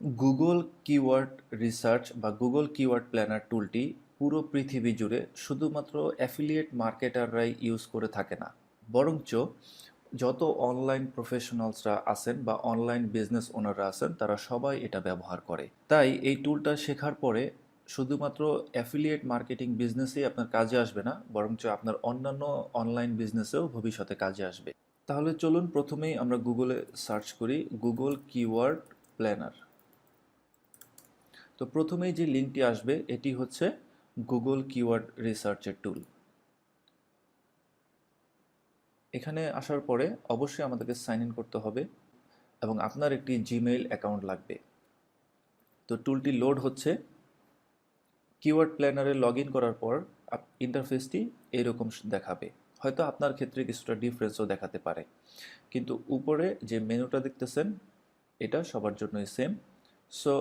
Google keyword research বা Google keyword planner টুলটি পুরো পৃথিবী জুড়ে শুধুমাত্র অ্যাফিলিয়েট মার্কেটাররাই ইউজ করে থাকে না, বরঞ্চ যত অনলাইন প্রফেশনালসরা আছেন বা অনলাইন বিজনেস ওনাররা আছেন তারা সবাই এটা ব্যবহার করে। তাই এই টুলটা শেখার পরে শুধুমাত্র অ্যাফিলিয়েট মার্কেটিং বিজনেসেই আপনার কাজে আসবে না, বরঞ্চ আপনার অন্যান্য অনলাইন বিজনেসেও ভবিষ্যতে কাজে আসবে। তাহলে চলুন প্রথমেই আমরা গুগলে সার্চ করি গুগল কিওয়ার্ড প্ল্যানার। তো প্রথমেই যে লিঙ্কটি আসবে এটি হচ্ছে গুগল কিওয়ার্ড রিসার্চের টুল। এখানে আসার পরে অবশ্যই আমাদেরকে সাইন ইন করতে হবে এবং আপনার একটি জিমেইল অ্যাকাউন্ট লাগবে। তো টুলটি লোড হচ্ছে। কিওয়ার্ড প্ল্যানারে লগ ইন করার পর ইন্টারফেসটি এরকম দেখাবে। হয়তো আপনার ক্ষেত্রে কিছুটা ডিফারেন্সও দেখাতে পারে, কিন্তু উপরে যে মেনুটা দেখতেছেন এটা সবার জন্যই সেম। সো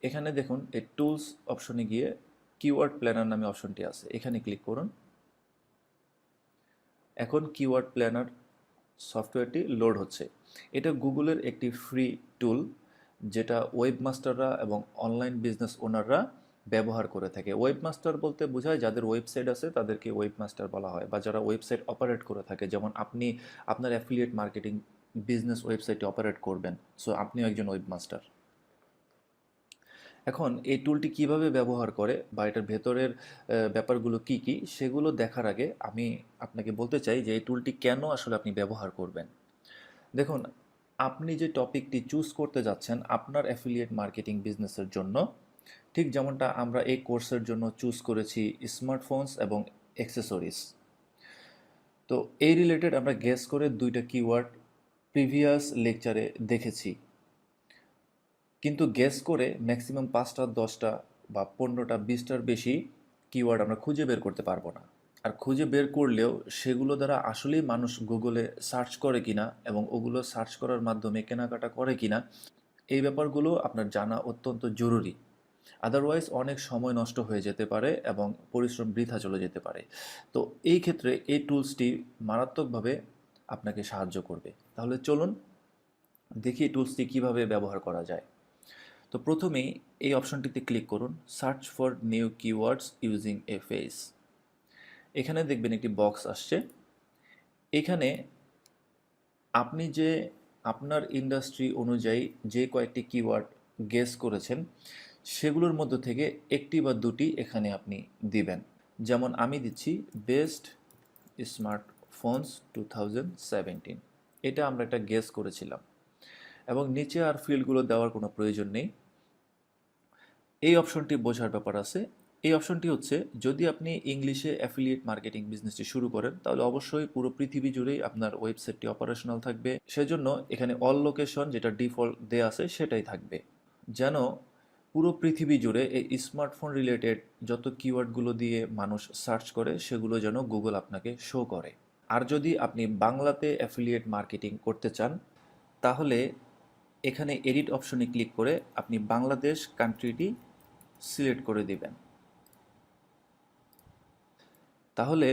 এখানে দেখুন এই টুলস অপশনে গিয়ে কিওয়ার্ড প্ল্যানার নামে অপশনটি আছে, এখানে ক্লিক করুন। এখন কিওয়ার্ড প্ল্যানার সফটওয়্যারটি লোড হচ্ছে। এটা গুগলের একটি ফ্রি টুল, যেটা ওয়েবমাস্টাররা এবং অনলাইন বিজনেস ওনাররা ব্যবহার করে থাকে। ওয়েবমাস্টার বলতে বোঝায় যাদের ওয়েবসাইট আছে তাদেরকে ওয়েবমাস্টার বলা হয়, বা যারা ওয়েবসাইট অপারেট করে থাকে, যেমন আপনি আপনার অ্যাফিলিয়েট মার্কেটিং বিজনেস ওয়েবসাইটে অপারেট করবেন, সো আপনিও একজন ওয়েবমাস্টার। এখন এই টুলটি কিভাবে ব্যবহার করে বা এটার ভেতরের ব্যাপারগুলো কি কি সেগুলো দেখার আগে আমি আপনাকে বলতে চাই যে এই টুলটি কেন আসলে আপনি ব্যবহার করবেন। দেখুন, আপনি যে টপিকটি চুজ করতে যাচ্ছেন আপনার অ্যাফিলিয়েট মার্কেটিং বিজনেসের জন্য, ঠিক যেমনটা আমরা এই কোর্সের জন্য চুজ করেছি স্মার্টফোনস এবং অ্যাক্সেসরিজ। তো এই রিলেটেড আমরা গেস করে দুইটা কিওয়ার্ড প্রিভিয়াস লেকচারে দেখেছি, কিন্তু গেস করে ম্যাক্সিমাম 5টা 10টা বা 15টা 20টার বেশি কিওয়ার্ড আমরা খুঁজে বের করতে পারবো না। আর খুঁজে বের করলেও সেগুলো দ্বারা আসলেই মানুষ গুগলে সার্চ করে কিনা এবং ওগুলো সার্চ করার মাধ্যমে কেনাকাটা করে কিনা, এই ব্যাপারগুলো আপনার জানা অত্যন্ত জরুরি। আদারওয়াইজ অনেক সময় নষ্ট হয়ে যেতে পারে এবং পরিশ্রম বৃথা চলে যেতে পারে। তো এই ক্ষেত্রে এই টুলসটি মারাত্মকভাবে আপনাকে সাহায্য করবে। তাহলে চলুন দেখি এই টুলসটি কীভাবে ব্যবহার করা যায়। তো প্রথমেই এই অপশনটিতে ক্লিক করুন, search for new keywords using a face. এখানে দেখবেন একটি বক্স আসছে। এখানে আপনি যে আপনার ইন্ডাস্ট্রি অনুযায়ী যে কয়েকটি কিওয়ার্ড গেস করেছেন সেগুলোর মধ্য থেকে একটি বা দুটি এখানে আপনি দিবেন। যেমন আমি দিচ্ছি বেস্ট স্মার্টফোনস 2017, এটা আমরা একটা গেস করেছিলাম এবং নিচে আর ফিল্ডগুলো দেওয়ার কোনো প্রয়োজন নেই। এই অপশনটি বোঝার ব্যাপার আছে। এই অপশনটি হচ্ছে, যদি আপনি ইংলিশে অ্যাফিলিয়েট মার্কেটিং বিজনেসটি শুরু করেন তাহলে অবশ্যই পুরো পৃথিবী জুড়েই আপনার ওয়েবসাইটটি অপারেশনাল থাকবে। সেজন্য এখানে অল লোকেশন যেটা ডিফল্ট দেয়া আছে সেটাই থাকবে, যেন পুরো পৃথিবী জুড়ে এই স্মার্টফোন রিলেটেড যত কিওয়ার্ডগুলো দিয়ে মানুষ সার্চ করে সেগুলো যেন গুগল আপনাকে শো করে। আর যদি আপনি বাংলাতে অ্যাফিলিয়েট মার্কেটিং করতে চান তাহলে এখানে এডিট অপশনে ক্লিক করে আপনি বাংলাদেশ কান্ট্রিটি সিলেক্ট করে দিবেন। তাহলে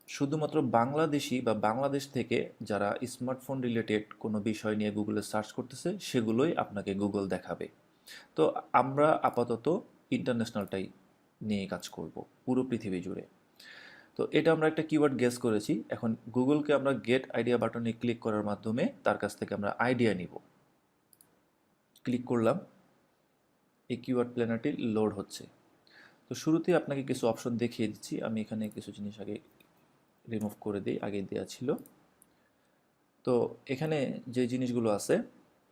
শুধুমাত্র বাংলাদেশি বা বাংলাদেশ থেকে যারা স্মার্টফোন রিলেটেড কোনো বিষয় নিয়ে গুগলে সার্চ করতেছে সেগুলোই আপনাকে গুগল দেখাবে। তো আমরা আপাতত ইন্টারন্যাশনালটাই নিয়ে কাজ করব পুরো পৃথিবী জুড়ে। তো এটা আমরা একটা কিওয়ার্ড গেস করেছি। এখন গুগলকে আমরা গেট আইডিয়া বাটনে ক্লিক করার মাধ্যমে তার কাছ থেকে আমরা আইডিয়া নিব। ক্লিক করলাম, এই কিওয়ার্ড প্ল্যানারটি লোড হচ্ছে। তো শুরুতেই আপনাকে কিছু অপশন দেখিয়ে দিচ্ছি। আমি এখানে কিছু জিনিস আগে রিমুভ করে দিই, আগে দেওয়া ছিল। তো এখানে যে জিনিসগুলো আছে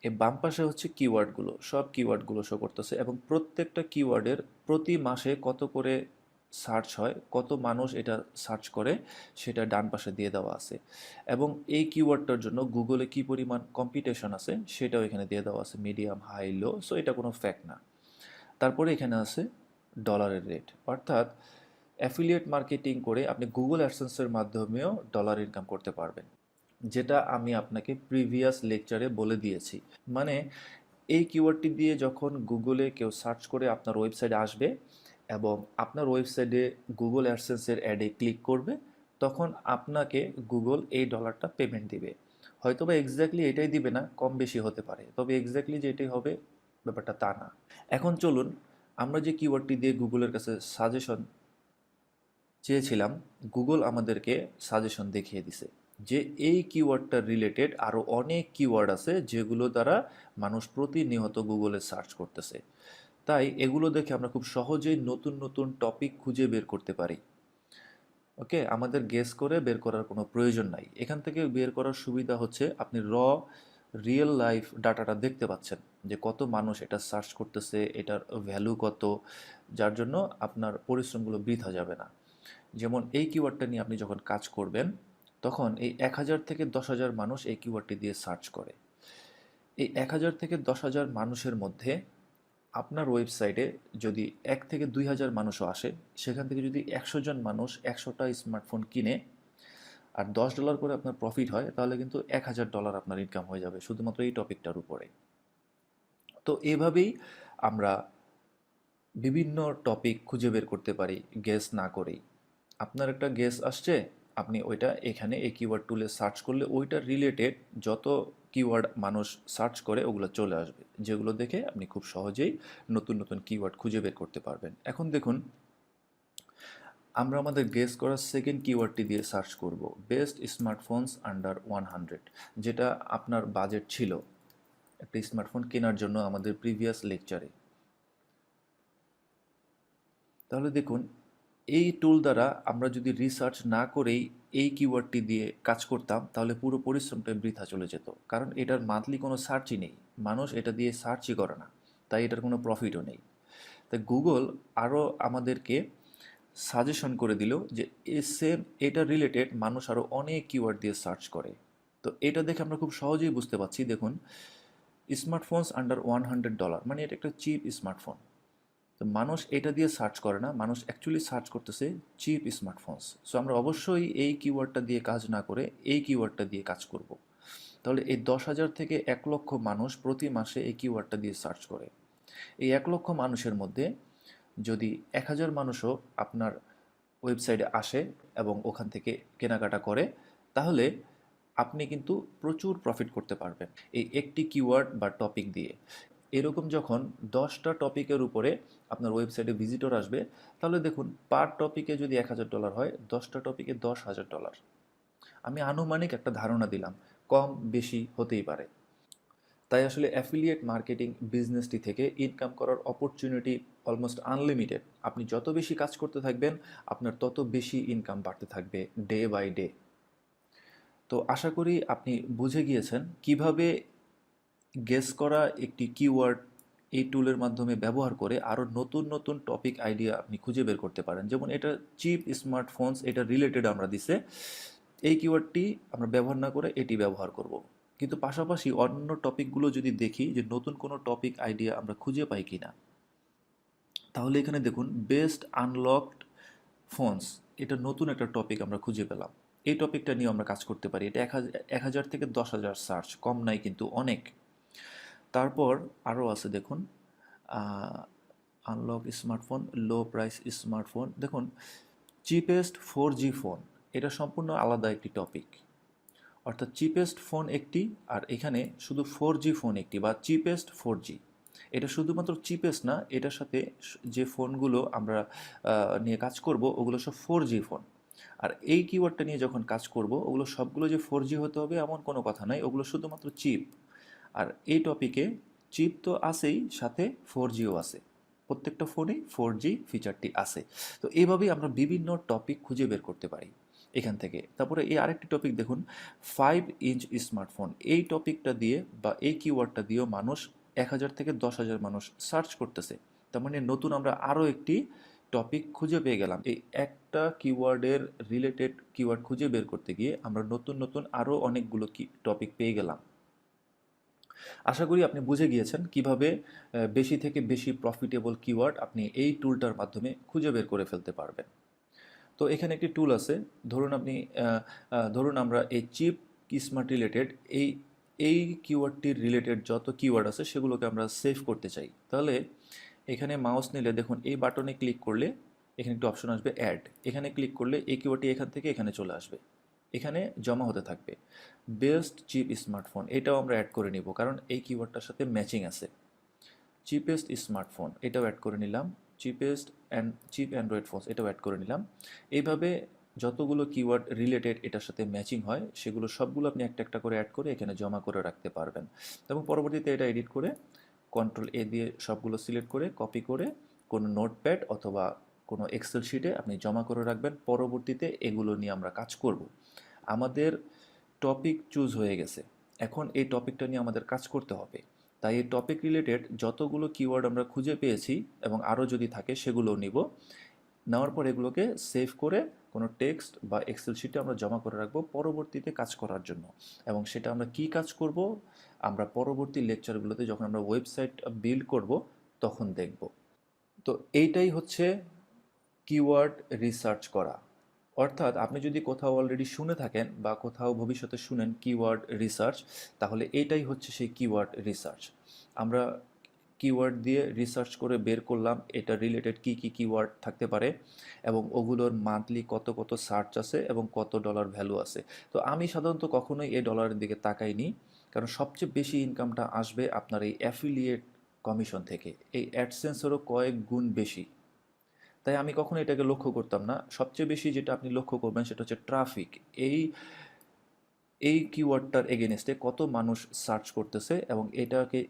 এই বাম পাশে হচ্ছে কিওয়ার্ডগুলো, সব কিওয়ার্ডগুলো শো করতেছে এবং প্রত্যেকটা কিওয়ার্ডের প্রতি মাসে কত করে সার্চ হয়, কত মানুষ এটা সার্চ করে সেটা ডান পাশে দিয়ে দেওয়া আছে। এবং এই কিওয়ার্ডটার জন্য গুগলে কি পরিমাণ কম্পিটিশন আছে সেটাও এখানে দিয়ে দেওয়া আছে, মিডিয়াম, হাই, লো। সো এটা কোনো ফ্যাক্ট না। তারপরে এখানে আছে ডলারের রেট, অর্থাৎ অ্যাফিলিয়েট মার্কেটিং করে আপনি গুগল অ্যাডসেন্সের মাধ্যমেও ডলার ইনকাম করতে পারবেন, যেটা আমি আপনাকে প্রিভিয়াস লেকচারে বলে দিয়েছি। মানে এই কিওয়ার্ডটি দিয়ে যখন গুগলে কেউ সার্চ করে আপনার ওয়েবসাইটে আসবে এবং আপনার ওয়েবসাইটে গুগল অ্যাডসেন্সের অ্যাডে ক্লিক করবে, তখন আপনাকে গুগল এই ডলারটা পেমেন্ট দিবে। হয়তো বা এক্স্যাক্টলি এটাই দিবে না, কম বেশি হতে পারে, তবে এক্স্যাক্টলি যেটাই হবে ব্যাপারটা তা না। এখন চলুন আমরা যে কিওয়ার্ডটি দিয়ে গুগলের কাছে সাজেশন চেয়েছিলাম, গুগল আমাদেরকে সাজেশন দেখিয়ে দিছে যে এই কিওয়ার্ডটার রিলেটেড আরও অনেক কিওয়ার্ড আছে যেগুলো দ্বারা মানুষ প্রতিনিয়ত গুগলে সার্চ করতেছে। তাই এগুলো দেখে আমরা খুব সহজেই নতুন নতুন টপিক খুঁজে বের করতে পারি। ওকে, আমাদের গেস করে বের করার কোনো প্রয়োজন নাই। এখান থেকে বের করার সুবিধা হচ্ছে আপনি রিয়েল লাইফ ডাটাটা দেখতে পাচ্ছেন যে কত মানুষ এটা সার্চ করতেছে, এটার ভ্যালু কত, যার জন্য আপনার পরিশ্রমগুলো বৃথা যাবে না। যেমন এই কিওয়ার্ডটা নিয়ে আপনি যখন কাজ করবেন তখন এই 1000 থেকে 10,000 মানুষ এই কিওয়ার্ডটি দিয়ে সার্চ করে। এই 1000 থেকে 10,000 মানুষের মধ্যে আপনার ওয়েবসাইটে যদি 1 থেকে 2,000 মানুষও আসে, সেখান থেকে যদি 100 জন মানুষ 100টা স্মার্টফোন কিনে আর $10 করে আপনার প্রফিট হয়, তাহলে কিন্তু $1,000 আপনার ইনকাম হয়ে যাবে শুধুমাত্র এই টপিকটার উপরে। তো এভাবেই আমরা বিভিন্ন টপিক খুঁজে বের করতে পারি গেস না করেই। আপনার একটা গেস আসছে, আপনি ওইটা এখানে এই কিওয়ার্ড টুলে সার্চ করলে ওইটার রিলেটেড যত কিওয়ার্ড মানুষ সার্চ করে ওগুলো চলে আসবে, যেগুলো দেখে আপনি খুব সহজেই নতুন নতুন কিওয়ার্ড খুঁজে বের করতে পারবেন। এখন দেখুন আমরা আমাদের গেস করা সেকেন্ড কিওয়ার্ডটি দিয়ে সার্চ করব বেস্ট স্মার্টফোনস আন্ডার 100, যেটা আপনার বাজেট ছিল একটা স্মার্টফোন কেনার জন্য আমাদের প্রিভিয়াস লেকচারে। তাহলে দেখুন এই টুল দ্বারা আমরা যদি রিসার্চ না করেই এই কিওয়ার্ডটি দিয়ে কাজ করতাম তাহলে পুরো পরিশ্রমটা বৃথা চলে যেত, কারণ এটার মান্থলি কোনো সার্চই নেই, মানুষ এটা দিয়ে সার্চই করে না, তাই এটার কোনো প্রফিটও নেই। তাই গুগল আরও আমাদেরকে সাজেশন করে দিল যে এটা রিলেটেড মানুষ আরও অনেক কিওয়ার্ড দিয়ে সার্চ করে। তো এটা দেখে আমরা খুব সহজেই বুঝতে পারছি। দেখুন স্মার্টফোনস আন্ডার $100, মানে এটা একটা চিপ স্মার্টফোন। তো মানুষ এটা দিয়ে সার্চ করে না, মানুষ অ্যাকচুয়ালি সার্চ করতেছে চিপ স্মার্টফোনস। সো আমরা অবশ্যই এই কিওয়ার্ডটা দিয়ে কাজ না করে এই কিওয়ার্ডটা দিয়ে কাজ করব। তাহলে এই 10,000 থেকে 1,00,000 মানুষ প্রতি মাসে এই কিওয়ার্ডটা দিয়ে সার্চ করে। এই 1,00,000 মানুষের মধ্যে যদি 1,000 মানুষও আপনার ওয়েবসাইটে আসে এবং ওখান থেকে কেনাকাটা করে, তাহলে আপনি কিন্তু প্রচুর প্রফিট করতে পারবেন এই একটি কিওয়ার্ড বা টপিক দিয়ে। এরকম যখন 10টা টপিকের উপরে আপনার ওয়েবসাইটে ভিজিটর আসবে, তাহলে দেখুন পার টপিকে যদি $1,000 হয়, 10টা টপিকে $10,000। আমি আনুমানিক একটা ধারণা দিলাম, কম বেশি হতেই পারে। তাই আসলে অ্যাফিলিয়েট মার্কেটিং বিজনেসটি থেকে ইনকাম করার অপরচুনিটি অলমোস্ট আনলিমিটেড। আপনি যত বেশি কাজ করতে থাকবেন আপনার তত বেশি ইনকাম বাড়তে থাকবে ডে বাই ডে। তো আশা করি আপনি বুঝে গিয়েছেন কিভাবে গেস করা একটি কিওয়ার্ড এই টুলের মাধ্যমে ব্যবহার করে আরও নতুন নতুন টপিক আইডিয়া আপনি খুঁজে বের করতে পারেন। যেমন এটা চিপ স্মার্টফোনস, এটা রিলেটেড আমরা দিছে, এই কিওয়ার্ডটি আমরা ব্যবহার না করে এটি ব্যবহার করব। কিন্তু পাশাপাশি অন্য টপিকগুলো যদি দেখি যে নতুন কোনো টপিক আইডিয়া আমরা খুঁজে পাই কিনা, তাহলে এখানে দেখুন বেস্ট আনলকড ফোনস, এটা নতুন একটা টপিক আমরা খুঁজে পেলাম। এই টপিকটা নিয়ে আমরা কাজ করতে পারি। এটা 1,000 থেকে 10,000 সার্চ, কম নাই কিন্তু অনেক। তারপর আরও আছে দেখুন unlock smartphone, low price smartphone. দেখুন চিপেস্ট 4G ফোন, এটা সম্পূর্ণ আলাদা একটি টপিক। অর্থাৎ চিপেস্ট ফোন একটি, আর এখানে শুধু 4G ফোন একটি বা চিপেস্ট 4G। এটা শুধুমাত্র চিপেস্ট না, এটার সাথে যে ফোনগুলো আমরা নিয়ে কাজ করব ওগুলো সব 4G ফোন। আর এই কিওয়ার্ডটা নিয়ে যখন কাজ করব ওগুলো সবগুলো যে 4G হতে হবে এমন কোনো কথা নাই, ওগুলো শুধুমাত্র চিপ। আর এই টপিকে চিপ তো আছেই, সাথে 4Gও আছে, প্রত্যেকটা ফোনেই 4G ফিচারটি আছে। তো এইভাবেই আমরা বিভিন্ন টপিক খুঁজে বের করতে পারি এখান থেকে। তারপরে এই আরেকটি টপিক দেখুন 5 ইঞ্চ স্মার্টফোন, এই টপিকটা দিয়ে বা এই কিওয়ার্ডটা দিয়েও মানুষ 1,000 থেকে 10,000 মানুষ সার্চ করতেছে। তার মানে নতুন আমরা আরও একটি টপিক খুঁজে পেয়ে গেলাম। এই একটা কিওয়ার্ডের রিলেটেড কিওয়ার্ড খুঁজে বের করতে গিয়ে আমরা নতুন নতুন আরও অনেকগুলো টপিক পেয়ে গেলাম। আশা করি আপনি বুঝে গিয়েছেন কিভাবে বেশি থেকে বেশি প্রফিটেবল কিওয়ার্ড আপনি এই টুলটার মাধ্যমে খুঁজে বের করে ফেলতে পারবেন। তো এখানে একটি টুল আছে, ধরুন আমরা এই চিপ স্মার্ট রিলেটেড এই এই কিওয়ার্ডটির রিলেটেড যত কিওয়ার্ড আছে সেগুলোকে আমরা সেভ করতে চাই। তাহলে এখানে মাউস নিলে দেখুন এই বাটনে ক্লিক করলে এখানে একটি অপশন আসবে অ্যাড, এখানে ক্লিক করলে এই কিওয়ার্ডটি এখান থেকে এখানে চলে আসবে, এখানে জমা হতে থাকবে। বেস্ট চিপ স্মার্টফোন, এটাও আমরা অ্যাড করে নিব কারণ এই কিওয়ার্ডটার সাথে ম্যাচিং আছে। চিপেস্ট স্মার্টফোন এটাও অ্যাড করে নিলাম, চিপ অ্যান্ড্রয়েড ফোনস এটাও অ্যাড করে নিলাম। এইভাবে যতগুলো কিওয়ার্ড রিলেটেড এটার সাথে ম্যাচিং হয় সেগুলো সবগুলো আপনি একটা একটা করে অ্যাড করে এখানে জমা করে রাখতে পারবেন। এবং পরবর্তীতে এটা এডিট করে কন্ট্রোল A দিয়ে সবগুলো সিলেক্ট করে কপি করে কোনো নোটপ্যাড অথবা কোনো এক্সেল শিটে আপনি জমা করে রাখবেন। পরবর্তীতে এগুলো নিয়ে আমরা কাজ করব। আমাদের টপিক চুজ হয়ে গেছে, এখন এই টপিকটা নিয়ে আমাদের কাজ করতে হবে। তাই এই টপিক রিলেটেড যতগুলো কিওয়ার্ড আমরা খুঁজে পেয়েছি এবং আরও যদি থাকে সেগুলোও নিব। নেওয়ার পর এগুলোকে সেভ করে কোনো টেক্সট বা এক্সেল শিটে আমরা জমা করে রাখবো পরবর্তীতে কাজ করার জন্য। এবং সেটা আমরা কি কাজ করব আমরা পরবর্তী লেকচারগুলোতে যখন আমরা ওয়েবসাইট বিল্ড করব তখন দেখব। তো এইটাই হচ্ছে কিওয়ার্ড রিসার্চ করা। অর্থাৎ আপনি যদি কোথাও অলরেডি শুনে থাকেন বা কোথাও ভবিষ্যতে শুনেন কিওয়ার্ড রিসার্চ, তাহলে এটাই হচ্ছে সেই কিওয়ার্ড রিসার্চ। আমরা কিওয়ার্ড দিয়ে রিসার্চ করে বের করলাম এটা রিলেটেড কি কি কিওয়ার্ড থাকতে পারে এবং ওগুলোর মান্থলি কত কত সার্চ আছে এবং কত ডলার ভ্যালু আছে। তো আমি সাধারণত কখনোই এই ডলারের দিকে তাকাইনি, কারণ সবচেয়ে বেশি ইনকামটা আসবে আপনার এই অ্যাফিলিয়েট কমিশন থেকে। এই অ্যাডসেন্সেরও কয়েক গুণ বেশি। তাই আমি কখনো এটাকে লক্ষ্য করতাম না। সবচেয়ে বেশি যেটা আপনি লক্ষ্য করবেন সেটা হচ্ছে ট্রাফিক। এই এই কিওয়ার্ডটার এগেনস্টে কত মানুষ সার্চ করতেছে এবং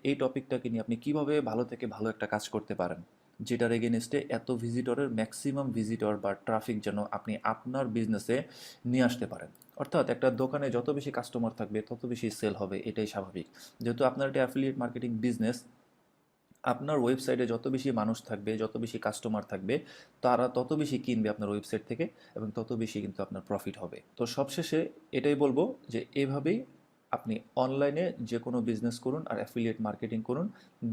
এই টপিকটাকে নিয়ে আপনি কিভাবে ভালো থেকে ভালো একটা কাজ করতে পারেন, যেটার এগেনস্টে এত ভিজিটরের ম্যাক্সিমাম ভিজিটর বা ট্রাফিক যেন আপনি আপনার বিজনেসে নিয়ে আসতে পারেন। অর্থাৎ একটা দোকানে যত বেশি কাস্টমার থাকবে তত বেশি সেল হবে, এটাই স্বাভাবিক। যেহেতু আপনার একটা অ্যাফিলিয়েট মার্কেটিং বিজনেস, আপনার ওয়েবসাইটে যত বেশি মানুষ থাকবে, যত বেশি কাস্টমার থাকবে, তারা তত বেশি কিনবে আপনার ওয়েবসাইট থেকে এবং তত বেশি কিন্তু আপনার প্রফিট হবে। তো সবশেষে এটাই বলবো যে এভাবেই আপনি অনলাইনে যে কোনো বিজনেস করুন আর অ্যাফিলিয়েট মার্কেটিং করুন।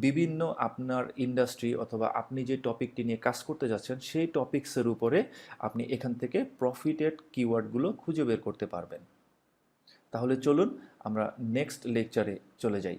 বিভিন্ন আপনার ইন্ডাস্ট্রি অথবা আপনি যে টপিকটি নিয়ে কাজ করতে যাচ্ছেন সেই টপিকসের উপরে আপনি এখান থেকে প্রফিটেড কিওয়ার্ডগুলো খুঁজে বের করতে পারবেন। তাহলে চলুন আমরা নেক্সট লেকচারে চলে যাই।